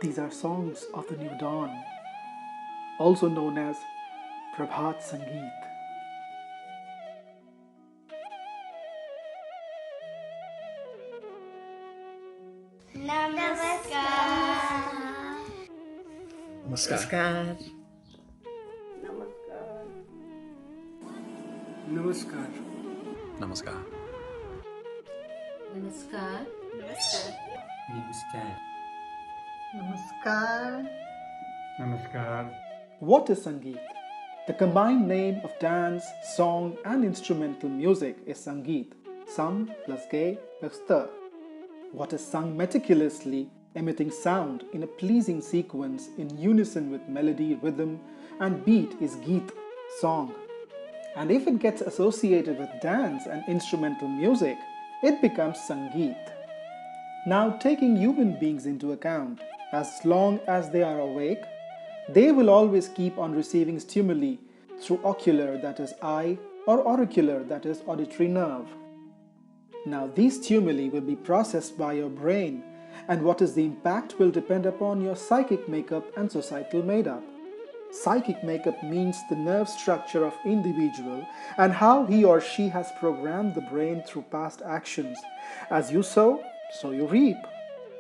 These are songs of the new dawn, also known as Prabhat Samgiita. Namaskar. Namaskar. Namaskar. Namaskar. Namaskar. Namaskar. Namaskar. Namaskar. What is Sangeet? The combined name of dance, song, and instrumental music is Sangeet, sam plus ge plus ta. What is sung meticulously, emitting sound in a pleasing sequence in unison with melody, rhythm, and beat is geet, song. And if it gets associated with dance and instrumental music, it becomes Sangeet. Now, taking human beings into account, as long as they are awake, they will always keep on receiving stimuli through ocular, that is eye, or auricular, that is auditory nerve. Now, these stimuli will be processed by your brain, and what is the impact will depend upon your psychic makeup and societal makeup. Psychic makeup means the nerve structure of individual and how he or she has programmed the brain through past actions. As you sow, so you reap.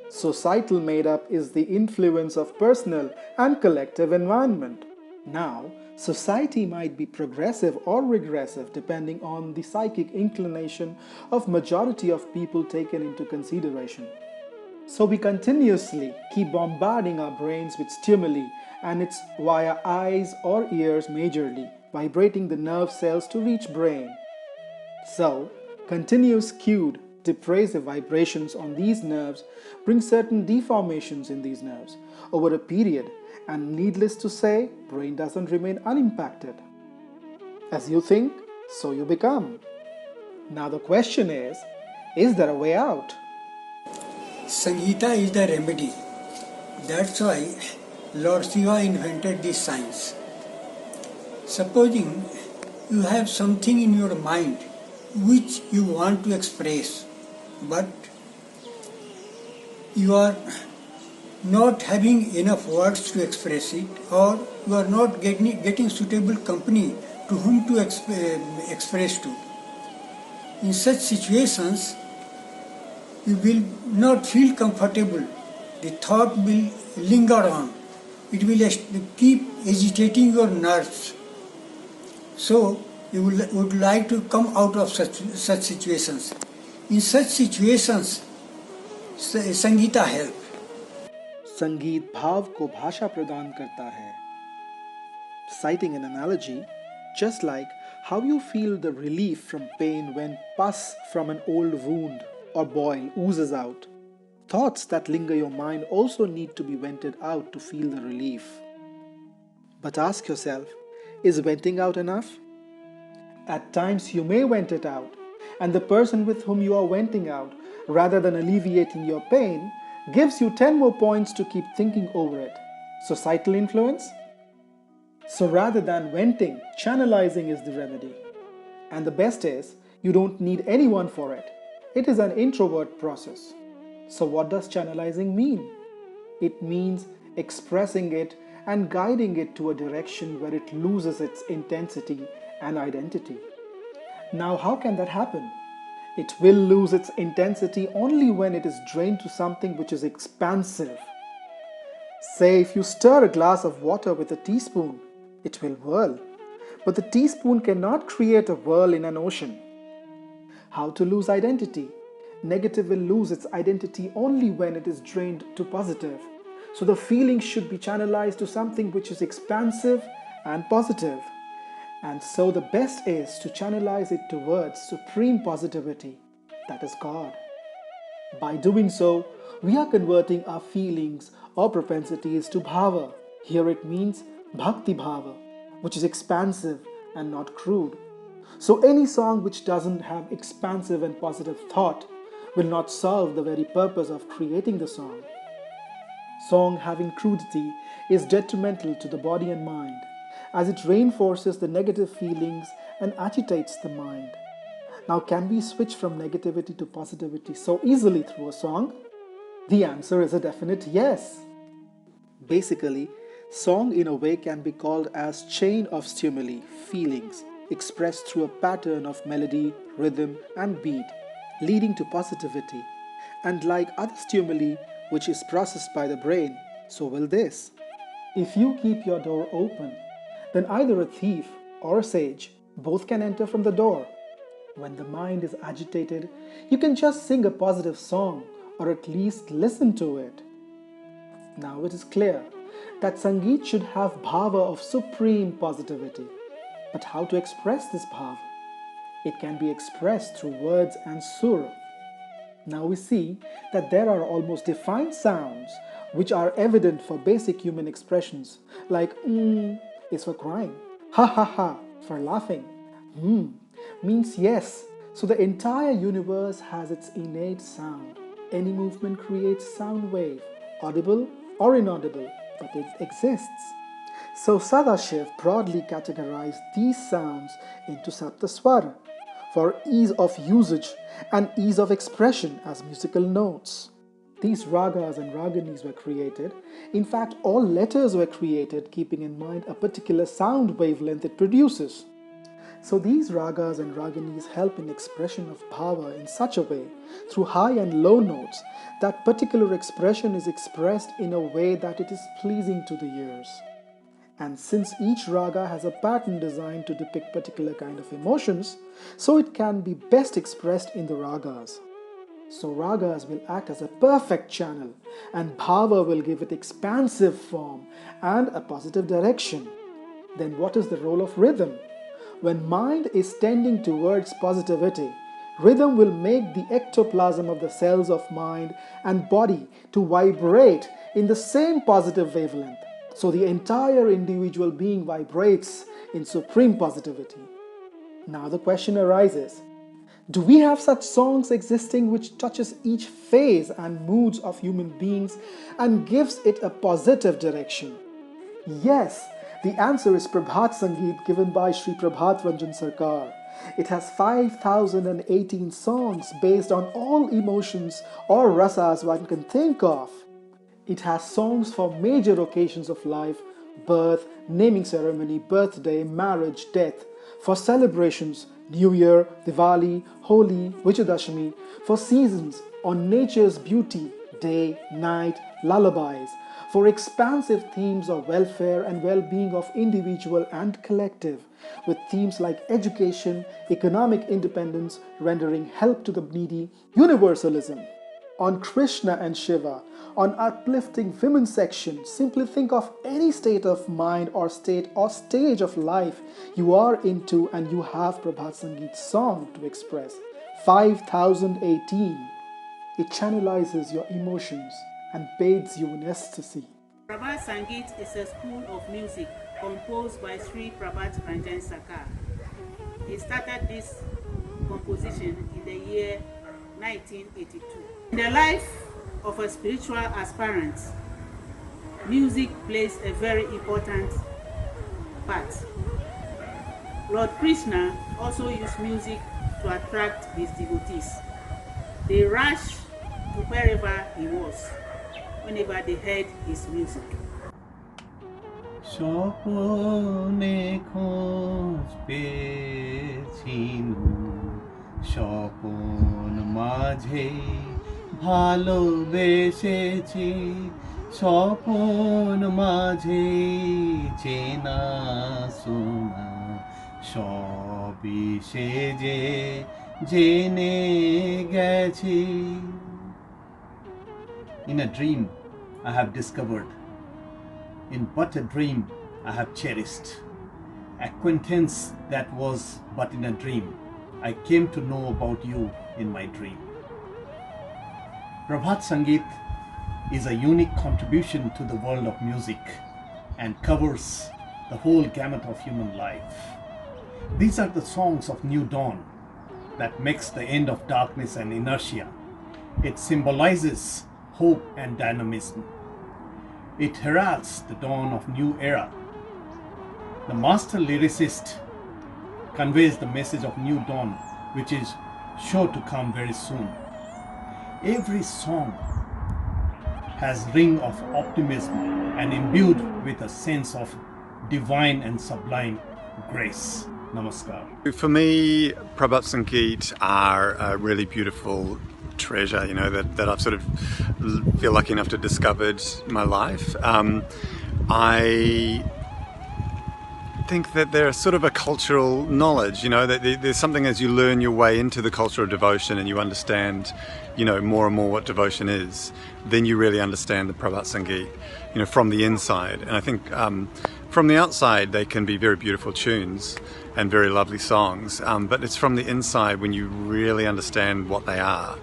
Societal makeup is the influence of personal and collective environment. Now, society might be progressive or regressive depending on the psychic inclination of majority of people taken into consideration. So we continuously keep bombarding our brains with stimuli, and it's via eyes or ears majorly, vibrating the nerve cells to reach brain. So, continuous skewed, depressive vibrations on these nerves bring certain deformations in these nerves over a period, and needless to say, brain doesn't remain unimpacted. As you think, so you become. Now the question is there a way out? Sangeeta is the remedy. That's why Lord Shiva invented this science. Supposing you have something in your mind which you want to express, but you are not having enough words to express it, or you are not getting suitable company to whom to express to. In such situations, you will not feel comfortable. The thought will linger on. It will keep agitating your nerves. So, you would like to come out of such situations. In such situations, Sangeeta help. संगीत भाव को भाषा प्रदान करता है. Citing an analogy, just like how you feel the relief from pain when pus from an old wound or boil oozes out, thoughts that linger your mind also need to be vented out to feel the relief. But ask yourself, is venting out enough? At times you may vent it out, and the person with whom you are venting out, rather than alleviating your pain, gives you 10 more points to keep thinking over it. Societal influence? So rather than venting, channelizing is the remedy. And the best is, you don't need anyone for it. It is an introvert process. So what does channelizing mean? It means expressing it and guiding it to a direction where it loses its intensity and identity. Now, how can that happen? It will lose its intensity only when it is drained to something which is expansive. Say if you stir a glass of water with a teaspoon, it will whirl. But the teaspoon cannot create a whirl in an ocean. How to lose identity? Negative will lose its identity only when it is drained to positive. So the feeling should be channelized to something which is expansive and positive. And so the best is to channelize it towards supreme positivity, that is God. By doing so, we are converting our feelings or propensities to bhava. Here it means bhakti bhava, which is expansive and not crude. So any song which doesn't have expansive and positive thought will not serve the very purpose of creating the song. Song having crudity is detrimental to the body and mind, as it reinforces the negative feelings and agitates the mind. Now, can we switch from negativity to positivity so easily through a song? The answer is a definite yes. Basically, song in a way can be called as chain of stimuli, feelings, expressed through a pattern of melody, rhythm and beat, leading to positivity. And like other stimuli which is processed by the brain, so will this. If you keep your door open, then either a thief or a sage both can enter from the door. When the mind is agitated, you can just sing a positive song or at least listen to it. Now it is clear that Sangeet should have bhava of supreme positivity. But how to express this bhava? It can be expressed through words and sur. Now we see that there are almost defined sounds which are evident for basic human expressions like is for crying, ha ha ha for laughing, means yes. So the entire universe has its innate sound. Any movement creates sound wave, audible or inaudible, but it exists. So Sadashiv broadly categorized these sounds into Saptaswara for ease of usage and ease of expression as musical notes. These ragas and raganis were created. In fact, all letters were created keeping in mind a particular sound wavelength it produces. So these ragas and raganis help in expression of bhava in such a way, through high and low notes, that particular expression is expressed in a way that it is pleasing to the ears. And since each raga has a pattern designed to depict particular kind of emotions, so it can be best expressed in the ragas. So ragas will act as a perfect channel, and bhava will give it expansive form and a positive direction. Then what is the role of rhythm? When mind is tending towards positivity, rhythm will make the ectoplasm of the cells of mind and body to vibrate in the same positive wavelength. So the entire individual being vibrates in supreme positivity. Now the question arises, do we have such songs existing which touches each phase and moods of human beings and gives it a positive direction? Yes, the answer is Prabhat Samgiita given by Sri Prabhat Ranjan Sarkar. It has 5,018 songs based on all emotions or rasas one can think of. It has songs for major occasions of life, birth, naming ceremony, birthday, marriage, death, for celebrations, New Year, Diwali, Holi, Vijayadashami, for seasons, on nature's beauty, day, night, lullabies, for expansive themes of welfare and well-being of individual and collective, with themes like education, economic independence, rendering help to the needy, universalism. On Krishna and Shiva, on uplifting women section, simply think of any state of mind or state or stage of life you are into and you have Prabhat Samgiita's song to express. 5,018. It channelizes your emotions and bathes you in ecstasy. Prabhat Samgiita is a school of music composed by Sri Prabhat Ranjan Sarkar. He started this composition in the year 1982. In the life of a spiritual aspirant, music plays a very important part. Lord Krishna also used music to attract his devotees. They rushed to wherever he was, whenever they heard his music. Svapane khon peyechinu, Svapan jhei lobesechi, Svapan jhei cena shona, Sabi jene gechi. In a dream I have discovered, in but a dream I have cherished. Acquaintance that was but in a dream, I came to know about you in my dream. Prabhat Samgiita is a unique contribution to the world of music and covers the whole gamut of human life. These are the songs of new dawn that makes the end of darkness and inertia. It symbolizes hope and dynamism. It heralds the dawn of new era. The master lyricist conveys the message of new dawn, which is sure to come very soon. Every song has ring of optimism and imbued with a sense of divine and sublime grace. Namaskar. For me, Prabhat Samgiita are a really beautiful treasure, you know, that I've sort of feel lucky enough to discovered my life. I think that they're sort of a cultural knowledge, you know, that there's something as you learn your way into the culture of devotion and you understand, you know, more and more what devotion is, then you really understand the Prabhat Samgiita, you know, from the inside. And I think from the outside they can be very beautiful tunes and very lovely songs, but it's from the inside when you really understand what they are.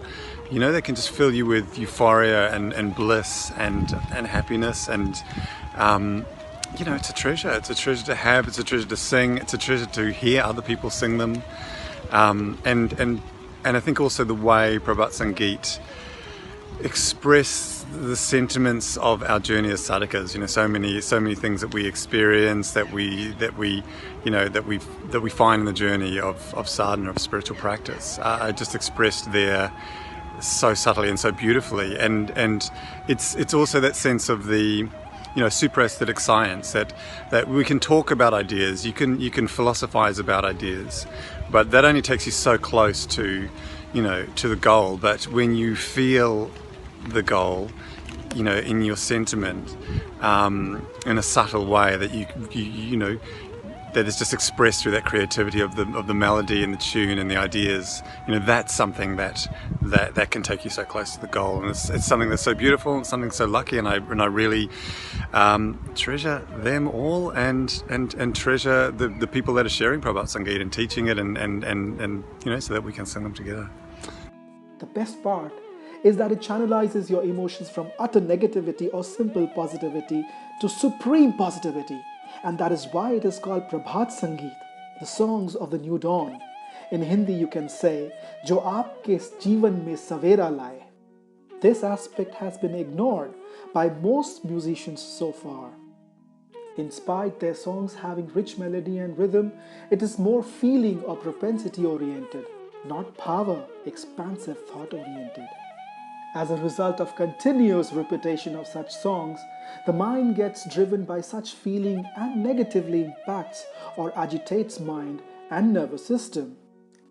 You know, they can just fill you with euphoria and bliss and happiness and you know, it's a treasure. It's a treasure to have. It's a treasure to sing. It's a treasure to hear other people sing them. And I think also the way Prabhat Samgiita express the sentiments of our journey as sadhakas. You know, so many things that we experience, that we find in the journey of sadhana, of spiritual practice, are just expressed there so subtly and so beautifully. And it's also that sense of the, you know, super aesthetic science that we can talk about ideas, you can philosophize about ideas, but that only takes you so close to, you know, to the goal. But when you feel the goal, you know, in your sentiment, in a subtle way that you know, that is just expressed through that creativity of the melody and the tune and the ideas, you know, that's something that can take you so close to the goal. And it's something that's so beautiful and something so lucky, and I really treasure them all and treasure the people that are sharing Prabhat Samgiita and teaching it and you know, so that we can sing them together. The best part is that it channelizes your emotions from utter negativity or simple positivity to supreme positivity. And that is why it is called Prabhat Samgiita, the songs of the new dawn. In Hindi you can say, Jo aapke jeevan mein savera laye. This aspect has been ignored by most musicians so far. In spite their songs having rich melody and rhythm, it is more feeling or propensity oriented, not power, expansive thought oriented. As a result of continuous repetition of such songs, the mind gets driven by such feeling and negatively impacts or agitates mind and nervous system.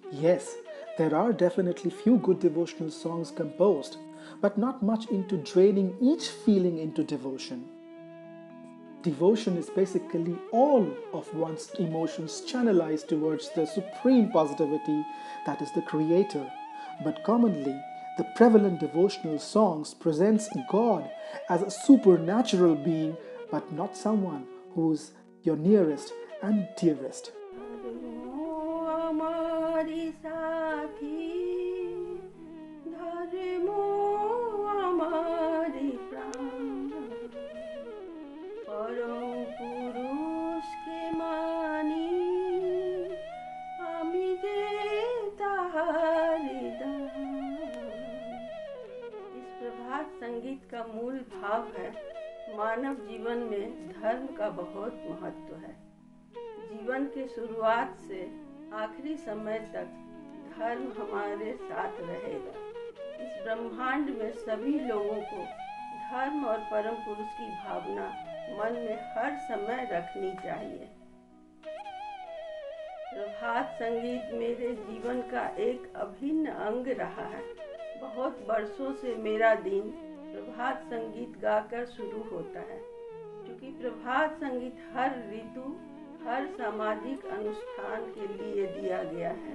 Yes, there are definitely few good devotional songs composed, but not much into draining each feeling into devotion. Devotion is basically all of one's emotions channelized towards the supreme positivity that is the Creator, but commonly the prevalent devotional songs presents God as a supernatural being, but not someone who's your nearest and dearest. Parampurus ke mani ami इस प्रभात संगीत का मूल भाव है, मानव जीवन में धर्म का बहुत महत्व है। जीवन के शुरुआत से आखिरी समय तक धर्म हमारे साथ रहेगा। इस ब्रह्मांड में सभी लोगों को धर्म और परम पुरुष की भावना मन में हर समय रखनी चाहिए। प्रभात संगीत मेरे जीवन का एक अभिन्न अंग रहा है। बहुत वर्षों से मेरा दिन प्रभात संगीत गाकर शुरू होता है, क्योंकि प्रभात संगीत हर ऋतु, हर सामाजिक अनुष्ठान के लिए दिया गया है,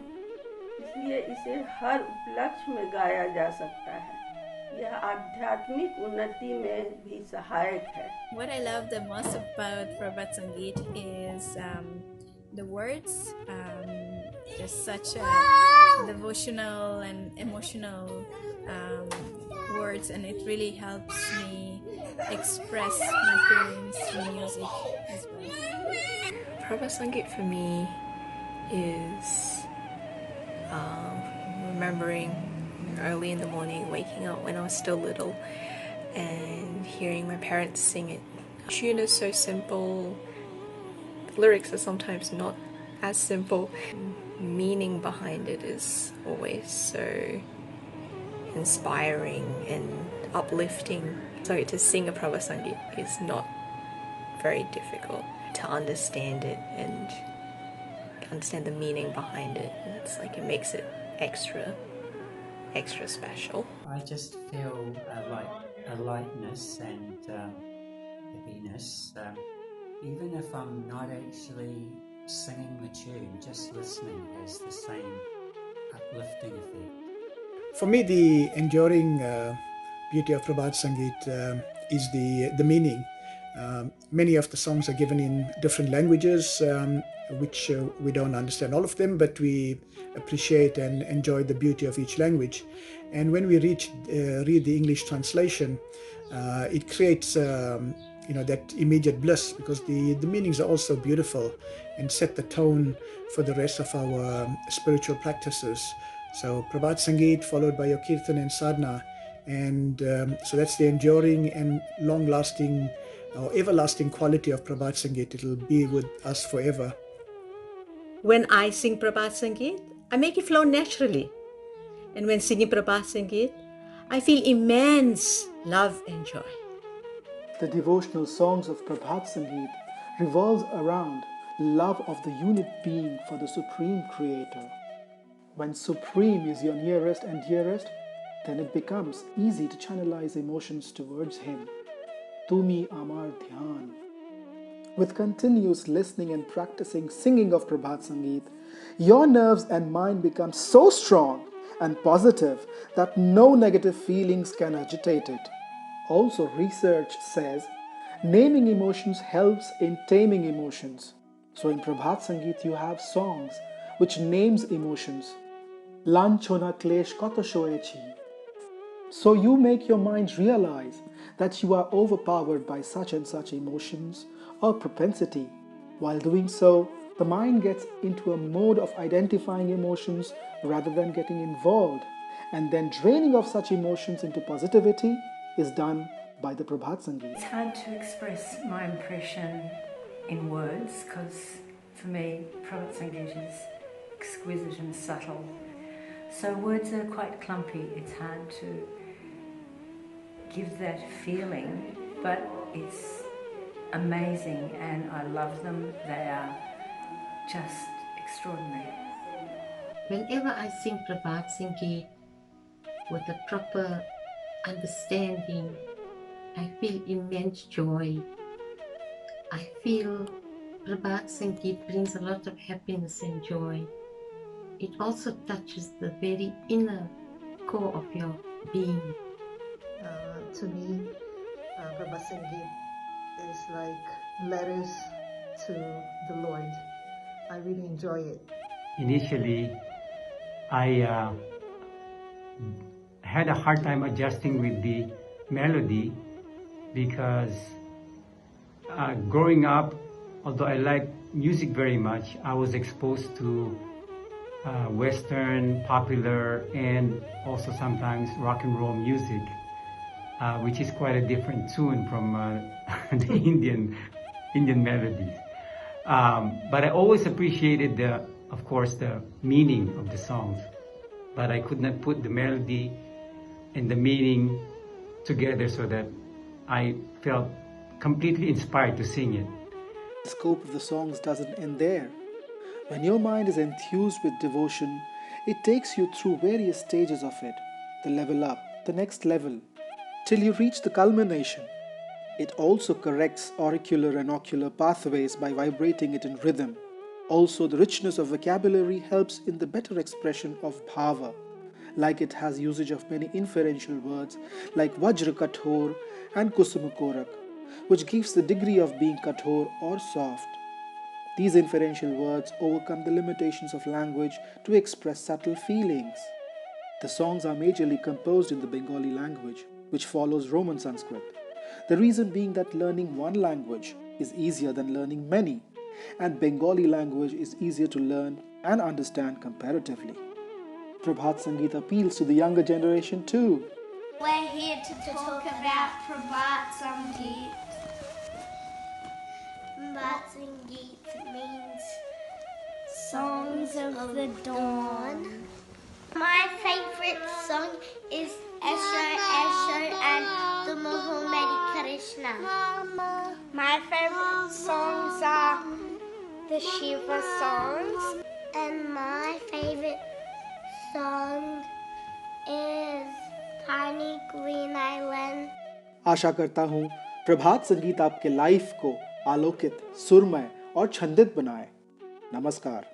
इसलिए इसे हर उपलक्ष्य में गाया जा सकता है। यह आध्यात्मिक उन्नति में भी सहायक है। What I love the most about Prabhat Samgiita is the words, just such a devotional and emotional words, and it really helps me express my feelings through music as well. Prabhat Samgiita for me is remembering early in the morning, waking up when I was still little and hearing my parents sing it. The tune is so simple, the lyrics are sometimes not as simple. Meaning behind it is always so inspiring and uplifting. So to sing a Prabhat Samgita is not very difficult. To understand it and understand the meaning behind it, it's like it makes it extra special. I just feel like a lightness and happiness, even if I'm not actually singing the tune, just listening has the same uplifting effect. For me, the enduring beauty of Prabhat Sangeet is the meaning. Many of the songs are given in different languages, which we don't understand all of them, but we appreciate and enjoy the beauty of each language. And when we read the English translation, it creates that immediate bliss, because the meanings are also beautiful and set the tone for the rest of our spiritual practices. So Prabhat Sangeet followed by your Kirtan and Sadhana, and so that's the enduring and long-lasting or everlasting quality of Prabhat Sangeet. It'll be with us forever. When I sing Prabhat Sangeet, I make it flow naturally. And when singing Prabhat Sangeet, I feel immense love and joy. The devotional songs of Prabhat Sangeet revolves around love of the unit being for the Supreme Creator. When Supreme is your nearest and dearest, then it becomes easy to channelize emotions towards Him. TUMII amar dhyan. With continuous listening and practicing singing of Prabhat Sangeet, your nerves and mind become so strong and positive that no negative feelings can agitate it. Also, research says naming emotions helps in taming emotions. So in Prabhat Sangeet you have songs which names emotions. Lanchona klesh kata shoechi. So you make your mind realize that you are overpowered by such and such emotions or propensity. While doing so, the mind gets into a mode of identifying emotions rather than getting involved, and then draining of such emotions into positivity is done by the Prabhat Sangeet. It's hard to express my impression in words because for me Prabhat Sangeet is exquisite and subtle. So words are quite clumpy. It's hard to give that feeling, but it's amazing and I love them. They are just extraordinary. Whenever I sing Prabhat Sangeet with a proper understanding, I feel immense joy. I feel Prabhat Sangeet brings a lot of happiness and joy. It also touches the very inner core of your being. To me, Prabhat Sangeet is like letters to the Lord. I really enjoy it. Initially, I had a hard time adjusting with the melody because growing up, although I like music very much, I was exposed to Western, popular, and also sometimes rock and roll music, which is quite a different tune from the Indian melodies. But I always appreciated of course, the meaning of the songs, but I could not put the melody and the meaning together so that I felt completely inspired to sing it. The scope of the songs doesn't end there. When your mind is enthused with devotion, it takes you through various stages of it, the level up, the next level, till you reach the culmination. It also corrects auricular and ocular pathways by vibrating it in rhythm. Also, the richness of vocabulary helps in the better expression of bhava, like it has usage of many inferential words like vajra kathor and kusuma korak, which gives the degree of being kathor or soft. These inferential words overcome the limitations of language to express subtle feelings. The songs are majorly composed in the Bengali language, which follows Roman Sanskrit. The reason being that learning one language is easier than learning many, and Bengali language is easier to learn and understand comparatively. Prabhat Sangeet appeals to the younger generation too. We're here to talk about Prabhat Samgeet. Prabhat Sangeet means Songs of the Dawn. My favourite song is Esho Esho and Krishna. My favorite songs are the Shiva songs. And my favorite song is Tiny Green Island. आशा करता हूँ प्रभात संगीत आपके life को आलोकित, सुरमय और छंदित बनाए। नमस्कार।